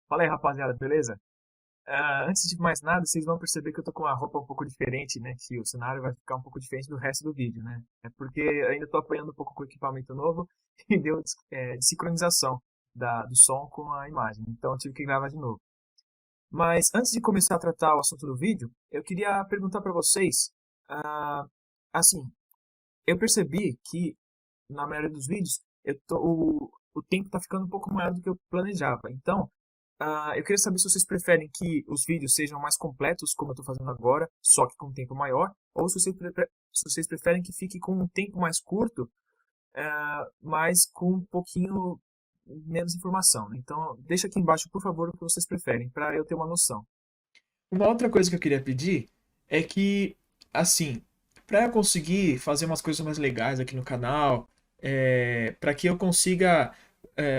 Fala aí, rapaziada, beleza? Antes de mais nada, vocês vão perceber que eu tô com uma roupa um pouco diferente, né? Que o cenário vai ficar um pouco diferente do resto do vídeo, né? É porque eu ainda tô apanhando um pouco com o equipamento novo e deu desincronização do som com a imagem. Então eu tive que gravar de novo. Mas antes de começar a tratar o assunto do vídeo, eu queria perguntar para vocês, ah, assim, eu percebi que na maioria dos vídeos o tempo está ficando um pouco maior do que eu planejava. Então, eu queria saber se vocês preferem que os vídeos sejam mais completos, como eu estou fazendo agora, só que com um tempo maior, ou se vocês preferem que fique com um tempo mais curto, mas com um pouquinho menos informação, né? Então, deixa aqui embaixo, por favor, o que vocês preferem, para eu ter uma noção. Uma outra coisa que eu queria pedir é que, assim, para eu conseguir fazer umas coisas mais legais aqui no canal, para que eu consiga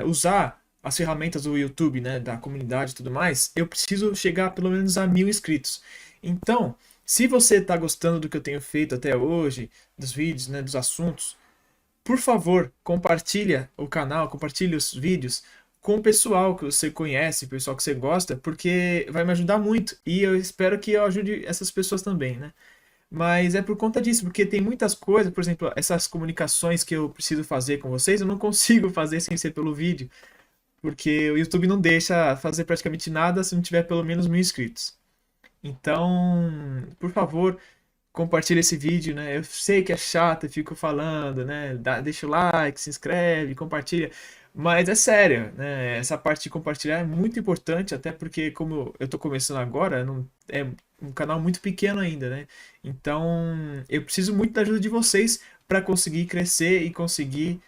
usar as ferramentas do YouTube, né, da comunidade e tudo mais, eu preciso chegar pelo menos a 1.000 inscritos. Então, se você está gostando do que eu tenho feito até hoje, dos vídeos, né, dos assuntos, por favor, compartilha o canal, compartilha os vídeos com o pessoal que você conhece, o pessoal que você gosta, porque vai me ajudar muito. E eu espero que eu ajude essas pessoas também, né? Mas é por conta disso, porque tem muitas coisas, por exemplo, essas comunicações que eu preciso fazer com vocês, eu não consigo fazer sem ser pelo vídeo, porque o YouTube não deixa fazer praticamente nada se não tiver pelo menos 1.000 inscritos. Então, por favor, compartilha esse vídeo, né? Eu sei que é chato, eu fico falando, né? Deixa o like, se inscreve, compartilha. Mas é sério, né? Essa parte de compartilhar é muito importante, até porque, como eu tô começando agora, não, é um canal muito pequeno ainda, né? Então, eu preciso muito da ajuda de vocês para conseguir crescer e conseguir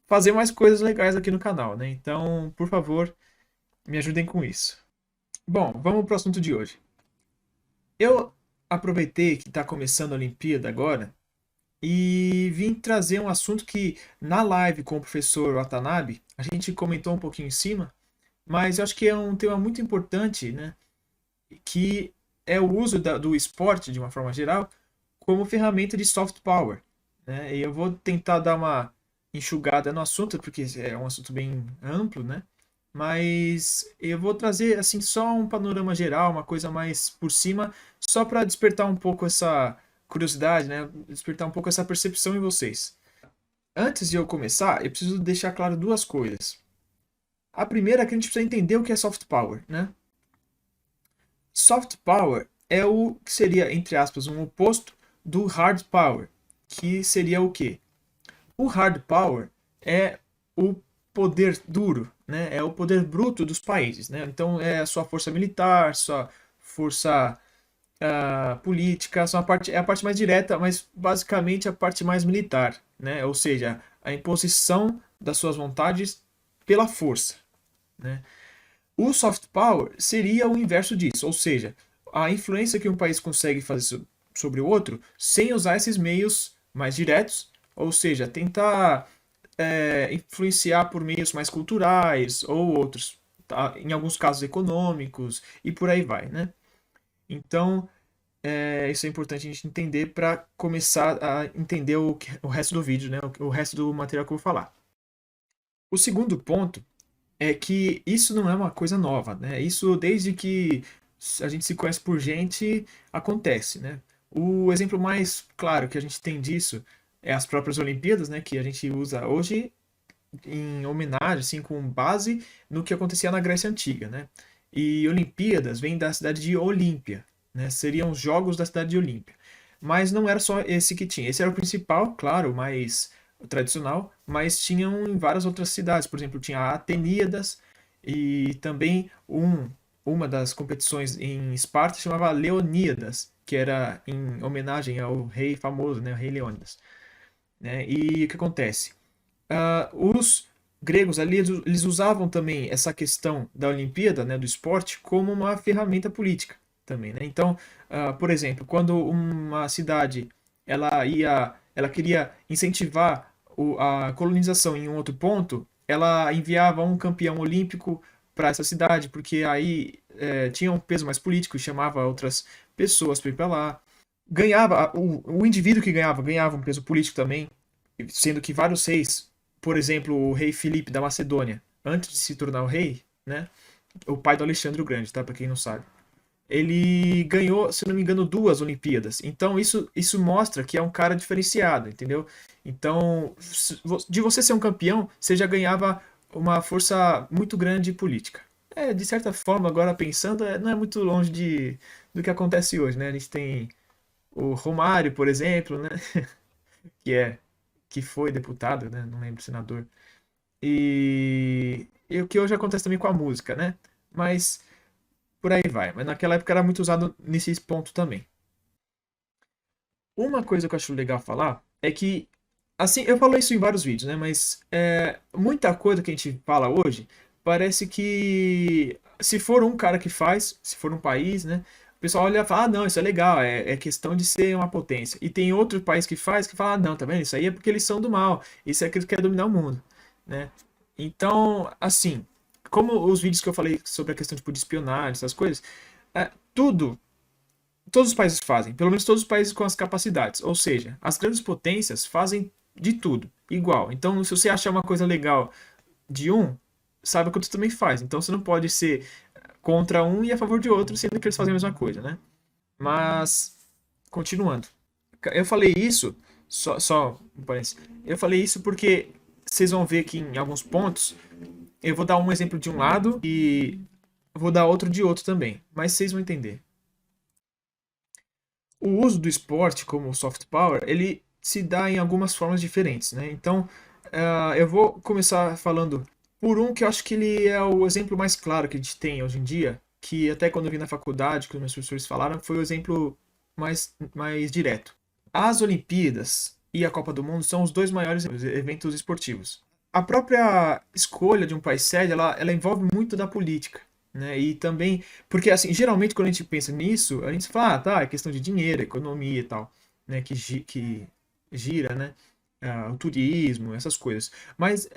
fazer mais coisas legais aqui no canal, né? Então, por favor, me ajudem com isso. Bom, vamos pro assunto de hoje. Eu aproveitei que está começando a Olimpíada agora e vim trazer um assunto que na live com o professor Watanabe a gente comentou um pouquinho em cima, mas eu acho que é um tema muito importante, né? Que é o uso do esporte, de uma forma geral, como ferramenta de soft power, né? E eu vou tentar dar uma enxugada no assunto, porque é um assunto bem amplo, né? Mas eu vou trazer assim só um panorama geral, uma coisa mais por cima, só para despertar um pouco essa curiosidade, né? Despertar um pouco essa percepção em vocês. Antes de eu começar, eu preciso deixar claro duas coisas. A primeira é que a gente precisa entender o que é soft power, né? Soft power é o que seria, entre aspas, um oposto do hard power, que seria o quê? O hard power é o poder duro, né? É o poder bruto dos países, né? Então é a sua força militar, sua força política, é a parte mais direta, mas basicamente a parte mais militar, né? Ou seja, a imposição das suas vontades pela força, né? O soft power seria o inverso disso, ou seja, a influência que um país consegue fazer sobre o outro sem usar esses meios mais diretos, ou seja, tentar influenciar por meios mais culturais ou outros, tá? Em alguns casos econômicos e por aí vai, né? Então, isso é importante a gente entender para começar a entender o resto do vídeo, né? O resto do material que eu vou falar. O segundo ponto é que isso não é uma coisa nova, né? Isso desde que a gente se conhece por gente acontece, né? O exemplo mais claro que a gente tem disso é as próprias Olimpíadas, né? Que a gente usa hoje em homenagem, assim, com base no que acontecia na Grécia Antiga, né? E Olimpíadas vem da cidade de Olímpia, né? Seriam os Jogos da cidade de Olímpia. Mas não era só esse que tinha. Esse era o principal, claro, o mais tradicional, mas tinham em várias outras cidades. Por exemplo, tinha a Ateníadas e também uma das competições em Esparta se chamava Leoníadas, que era em homenagem ao rei famoso, né, o rei Leônidas, né? E o que acontece? Os gregos ali eles usavam também essa questão da Olimpíada, né, do esporte, como uma ferramenta política também, né? Então, por exemplo, quando uma cidade ela queria incentivar a colonização em um outro ponto, ela enviava um campeão olímpico para essa cidade, porque aí tinha um peso mais político, chamava outras pessoas para ir para lá. Ganhava, o indivíduo que ganhava um peso político também, sendo que vários reis, por exemplo, o rei Filipe da Macedônia, antes de se tornar o rei, né? o pai do Alexandre o Grande, tá? Para quem não sabe. Ele ganhou, se não me engano, 2 Olimpíadas. Então isso mostra que é um cara diferenciado, entendeu? Então, de você ser um campeão, você já ganhava uma força muito grande política. De certa forma, agora pensando, não é muito longe do que acontece hoje, né? A gente tem o Romário, por exemplo, né? Que é que foi deputado, né? Não lembro, senador. E o que hoje acontece também com a música, né? Mas por aí vai. Mas naquela época era muito usado nesse ponto também. Uma coisa que eu acho legal falar é que, assim, eu falo isso em vários vídeos, né? Mas muita coisa que a gente fala hoje parece que se for um cara que faz, se for um país, né? O pessoal olha e fala, ah, não, isso é legal, é questão de ser uma potência. E tem outro país que faz que fala, ah, não, tá vendo? Isso aí é porque eles são do mal, isso é que eles querem dominar o mundo, né? Então, assim, como os vídeos que eu falei sobre a questão tipo, de espionagem, essas coisas, tudo todos os países fazem, pelo menos todos os países com as capacidades. Ou seja, as grandes potências fazem de tudo, igual. Então, se você achar uma coisa legal de um, saiba que outro também faz. Então, você não pode ser contra um e a favor de outro, sendo que eles fazem a mesma coisa, né? Mas, continuando. Eu falei isso, só um parênteses. Eu falei isso porque vocês vão ver que em alguns pontos eu vou dar um exemplo de um lado e vou dar outro de outro também. Mas vocês vão entender. O uso do esporte como soft power, ele se dá em algumas formas diferentes, né? Então, eu vou começar falando por um que eu acho que ele é o exemplo mais claro que a gente tem hoje em dia, que até quando eu vi na faculdade, que os meus professores falaram, foi o exemplo mais direto. As Olimpíadas e a Copa do Mundo são os dois maiores eventos esportivos. A própria escolha de um país sede, ela envolve muito da política, né? E também, porque assim, geralmente quando a gente pensa nisso, a gente fala, ah, tá, é questão de dinheiro, economia e tal, né? Que gira, né? O turismo, essas coisas. Mas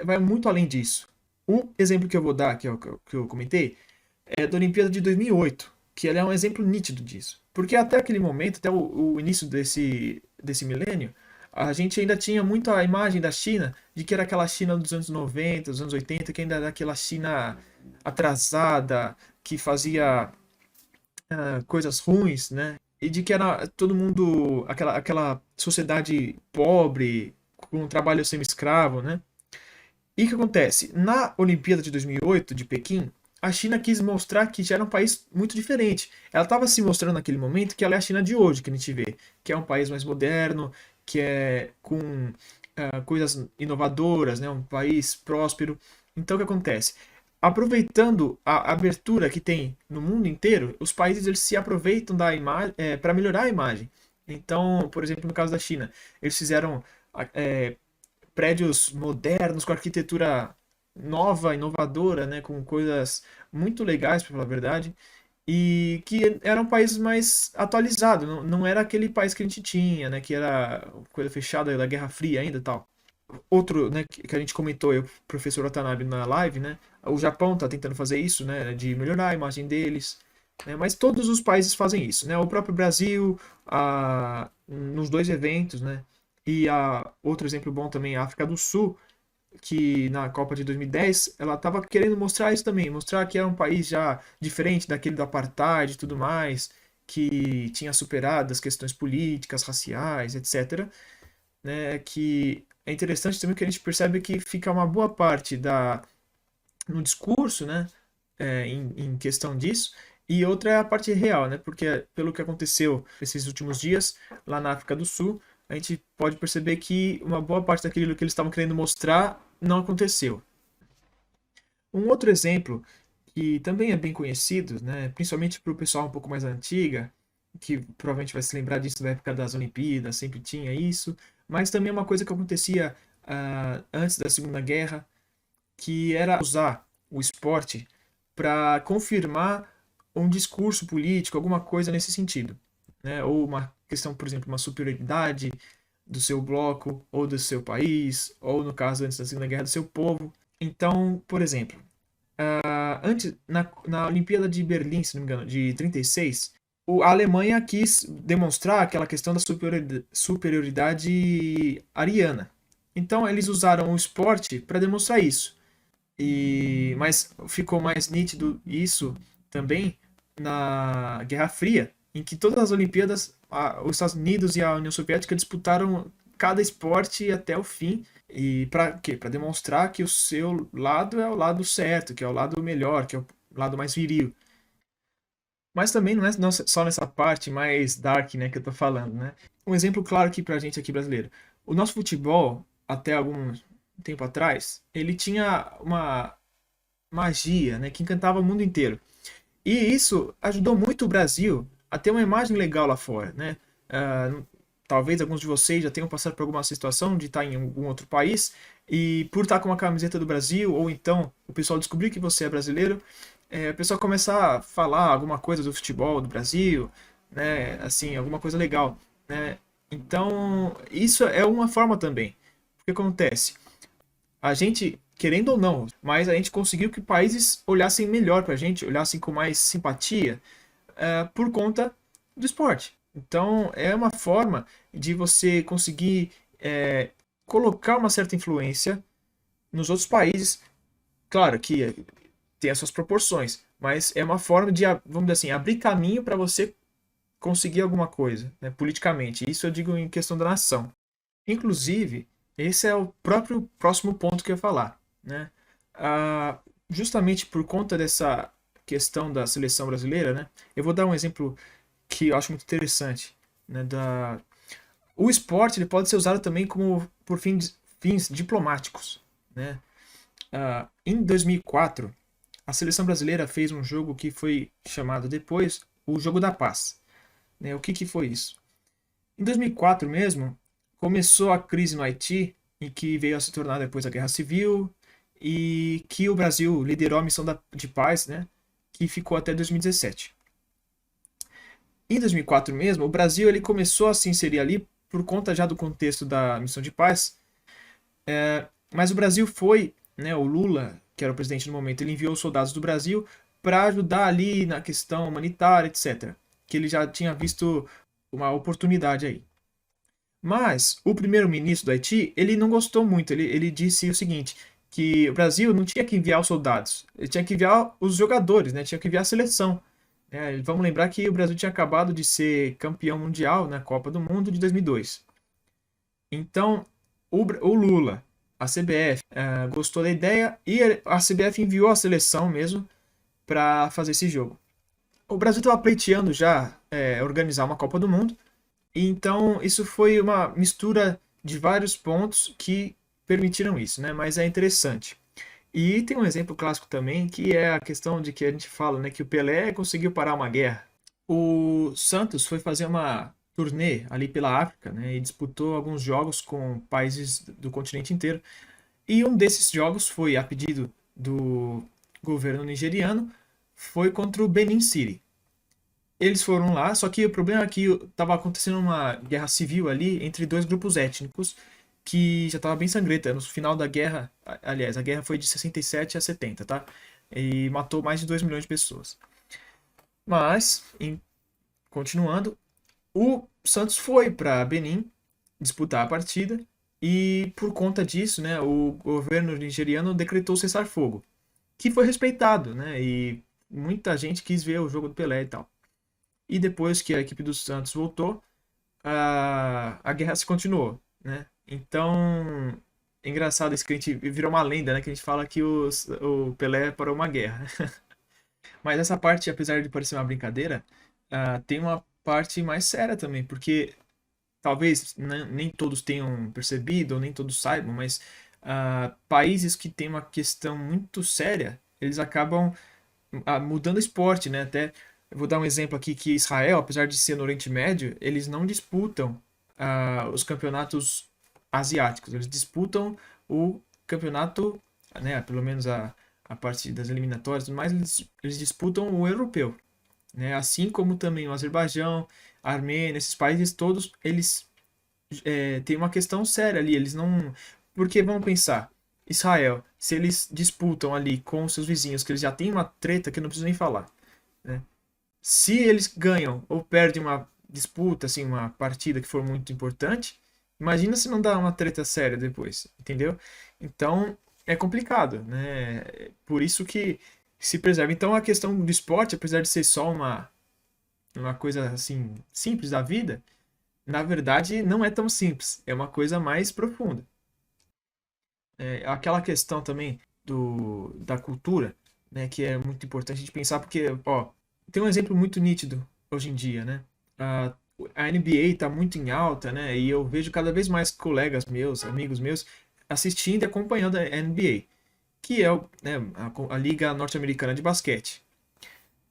vai muito além disso. O exemplo que eu vou dar, que é o que eu comentei, é da Olimpíada de 2008, que ela é um exemplo nítido disso. Porque até aquele momento, até o início desse milênio, a gente ainda tinha muito a imagem da China de que era aquela China dos anos 90, dos anos 80, que ainda era aquela China atrasada, que fazia coisas ruins, né? E de que era todo mundo, aquela sociedade pobre, com um trabalho semi-escravo, né? E o que acontece? Na Olimpíada de 2008, de Pequim, a China quis mostrar que já era um país muito diferente. Ela estava se mostrando naquele momento que ela é a China de hoje, que a gente vê, que é um país mais moderno, que é com coisas inovadoras, né? Um país próspero. Então o que acontece? Aproveitando a abertura que tem no mundo inteiro, os países eles se aproveitam da imagem para melhorar a imagem. Então, por exemplo, no caso da China, eles fizeram prédios modernos, com arquitetura nova, inovadora, né, com coisas muito legais, para falar a verdade, e que era um país mais atualizado, não era aquele país que a gente tinha, né, que era coisa fechada da Guerra Fria ainda e tal. Outro, né, que a gente comentou, o professor Watanabe na live, né, o Japão está tentando fazer isso, né, de melhorar a imagem deles, né, mas todos os países fazem isso, né, o próprio Brasil, nos dois eventos, né, e outro exemplo bom também, a África do Sul, que na Copa de 2010 ela estava querendo mostrar isso também, mostrar que era um país já diferente daquele do apartheid e tudo mais, que tinha superado as questões políticas, raciais, etc. Né, que é interessante também que a gente percebe que fica uma boa parte no discurso, né, em questão disso, e outra é a parte real, né, porque pelo que aconteceu esses últimos dias lá na África do Sul, a gente pode perceber que uma boa parte daquilo que eles estavam querendo mostrar não aconteceu. Um outro exemplo que também é bem conhecido, né, principalmente para o pessoal um pouco mais antiga, que provavelmente vai se lembrar disso da época das Olimpíadas, sempre tinha isso, mas também é uma coisa que acontecia antes da Segunda Guerra, que era usar o esporte para confirmar um discurso político, alguma coisa nesse sentido, né? Ou uma questão, por exemplo, uma superioridade do seu bloco, ou do seu país, ou no caso antes da Segunda Guerra, do seu povo. Então, por exemplo, antes na Olimpíada de Berlim, se não me engano, de 36, a Alemanha quis demonstrar aquela questão da superioridade ariana. Então, eles usaram o esporte para demonstrar isso. Mas ficou mais nítido isso também na Guerra Fria, em que todas as Olimpíadas, os Estados Unidos e a União Soviética disputaram cada esporte até o fim. E para quê? Para demonstrar que o seu lado é o lado certo, que é o lado melhor, que é o lado mais viril. Mas também não é só nessa parte mais dark, né, que eu tô falando, né? Um exemplo claro aqui pra gente aqui brasileiro. O nosso futebol, até algum tempo atrás, ele tinha uma magia, né, que encantava o mundo inteiro. E isso ajudou muito o Brasil a ter uma imagem legal lá fora, né? Talvez alguns de vocês já tenham passado por alguma situação de estar em algum outro país e por estar com uma camiseta do Brasil, ou então o pessoal descobrir que você é brasileiro, o pessoal começar a falar alguma coisa do futebol do Brasil, né? Assim, alguma coisa legal, né? Então, isso é uma forma também. O que acontece? A gente, querendo ou não, mas a gente conseguiu que países olhassem melhor pra gente, olhassem com mais simpatia, por conta do esporte. Então, é uma forma de você conseguir colocar uma certa influência nos outros países. Claro que tem as suas proporções, mas é uma forma de, vamos dizer assim, abrir caminho para você conseguir alguma coisa, né, politicamente. Isso eu digo em questão da nação. Inclusive, esse é o próprio próximo ponto que eu ia falar, né? Justamente por conta dessa questão da seleção brasileira, né? Eu vou dar um exemplo que eu acho muito interessante, né? O esporte ele pode ser usado também como por fins diplomáticos, né? Em 2004, a seleção brasileira fez um jogo que foi chamado depois o Jogo da Paz, né? O que foi isso? Em 2004 mesmo, começou a crise no Haiti, em que veio a se tornar depois a Guerra Civil, e que o Brasil liderou a missão de paz, né, que ficou até 2017. Em 2004 mesmo, o Brasil ele começou a se inserir ali por conta já do contexto da missão de paz, mas o Brasil foi, né, o Lula, que era o presidente no momento, ele enviou soldados do Brasil para ajudar ali na questão humanitária, etc. Que ele já tinha visto uma oportunidade aí. Mas o primeiro-ministro do Haiti, ele não gostou muito. Ele disse o seguinte, que o Brasil não tinha que enviar os soldados, ele tinha que enviar os jogadores, né? Tinha que enviar a seleção. Vamos lembrar que o Brasil tinha acabado de ser campeão mundial na Copa do Mundo de 2002. Então, o Lula, a CBF, gostou da ideia e a CBF enviou a seleção mesmo para fazer esse jogo. O Brasil estava pleiteando já organizar uma Copa do Mundo, então, isso foi uma mistura de vários pontos que permitiram isso, né? Mas é interessante. E tem um exemplo clássico também, que é a questão de que a gente fala, né, que o Pelé conseguiu parar uma guerra. O Santos foi fazer uma turnê ali pela África, né, e disputou alguns jogos com países do continente inteiro. E um desses jogos foi, a pedido do governo nigeriano, foi contra o Benin City. Eles foram lá, só que o problema é que estava acontecendo uma guerra civil ali entre dois grupos étnicos que já estava bem sangrenta. No final da guerra, aliás, a guerra foi de 67 a 70, tá? E matou mais de 2 milhões de pessoas. Mas, continuando, o Santos foi para Benin disputar a partida e por conta disso, né, o governo nigeriano decretou cessar-fogo, que foi respeitado, né? E muita gente quis ver o jogo do Pelé e tal. E depois que a equipe do Santos voltou, a guerra se continuou, né? Então, é engraçado isso que a gente virou uma lenda, né? Que a gente fala que o Pelé parou uma guerra. Mas essa parte, apesar de parecer uma brincadeira, tem uma parte mais séria também, porque talvez nem todos tenham percebido, ou nem todos saibam, mas países que têm uma questão muito séria, eles acabam mudando esporte, né? Até eu vou dar um exemplo aqui que Israel, apesar de ser no Oriente Médio, eles não disputam os campeonatos asiáticos, eles disputam o campeonato, né? Pelo menos a parte das eliminatórias, mas eles disputam o europeu, né? Assim como também o Azerbaijão, a Armênia, esses países todos, eles têm uma questão séria ali, eles não, porque vamos pensar, Israel, se eles disputam ali com os seus vizinhos, que eles já têm uma treta que eu não preciso nem falar, né? Se eles ganham ou perdem uma disputa, assim, uma partida que for muito importante, imagina se não dá uma treta séria depois, entendeu? Então, é complicado, né? Por isso que se preserva. Então a questão do esporte, apesar de ser só uma coisa assim simples da vida, na verdade não é tão simples, é uma coisa mais profunda. Aquela questão também da cultura, né, que é muito importante a gente pensar, porque, ó, tem um exemplo muito nítido hoje em dia, né? A, a NBA está muito em alta, né? E eu vejo cada vez mais colegas meus, amigos meus, assistindo e acompanhando a NBA, que é né, a Liga Norte-Americana de Basquete.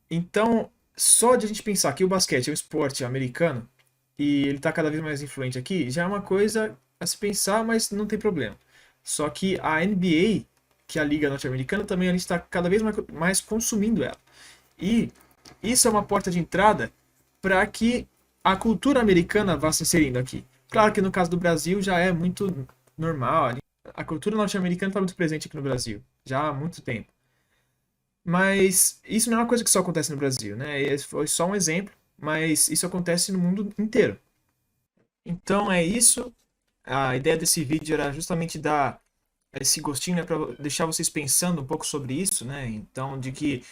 Então, só de a gente pensar que o basquete é um esporte americano e ele está cada vez mais influente aqui, já é uma coisa a se pensar, mas não tem problema. Só que a NBA, que é a Liga Norte-Americana, também a gente está cada vez mais consumindo ela. E isso é uma porta de entrada para que a cultura americana vá se inserindo aqui. Claro que no caso do Brasil já é muito normal. A cultura norte-americana está muito presente aqui no Brasil, já há muito tempo. Mas isso não é uma coisa que só acontece no Brasil, né? Esse foi só um exemplo, mas isso acontece no mundo inteiro. Então é isso. A ideia desse vídeo era justamente dar esse gostinho, né, para deixar vocês pensando um pouco sobre isso, né? Então, de que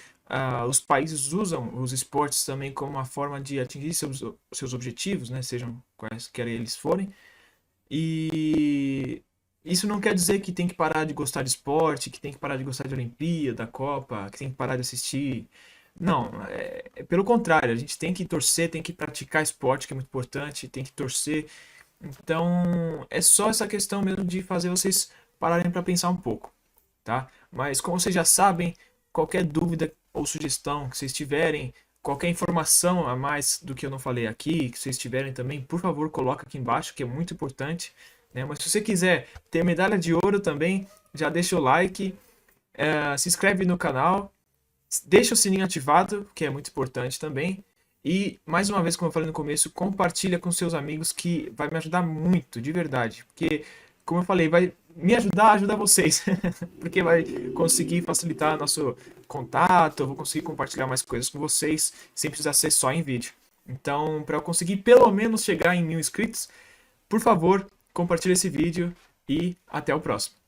os países usam os esportes também como uma forma de atingir seus objetivos, né? Sejam quaisquer eles forem. E isso não quer dizer que tem que parar de gostar de esporte, que tem que parar de gostar de Olimpíada, Copa, que tem que parar de assistir. Não, é pelo contrário, a gente tem que torcer, tem que praticar esporte, que é muito importante, tem que torcer. Então, é só essa questão mesmo de fazer vocês pararem para pensar um pouco, tá? Mas como vocês já sabem, qualquer dúvida ou sugestão que vocês tiverem, qualquer informação a mais do que eu não falei aqui, que vocês tiverem também, por favor, coloca aqui embaixo, que é muito importante, né? Mas se você quiser ter medalha de ouro também, já deixa o like, se inscreve no canal, deixa o sininho ativado, que é muito importante também. E, mais uma vez, como eu falei no começo, compartilha com seus amigos que vai me ajudar muito, de verdade. Porque, como eu falei, vai me ajudar a ajudar vocês. Porque vai conseguir facilitar nosso contato, eu vou conseguir compartilhar mais coisas com vocês, sem precisar ser só em vídeo. Então, para eu conseguir pelo menos chegar em 1000 inscritos, por favor, compartilhe esse vídeo e até o próximo.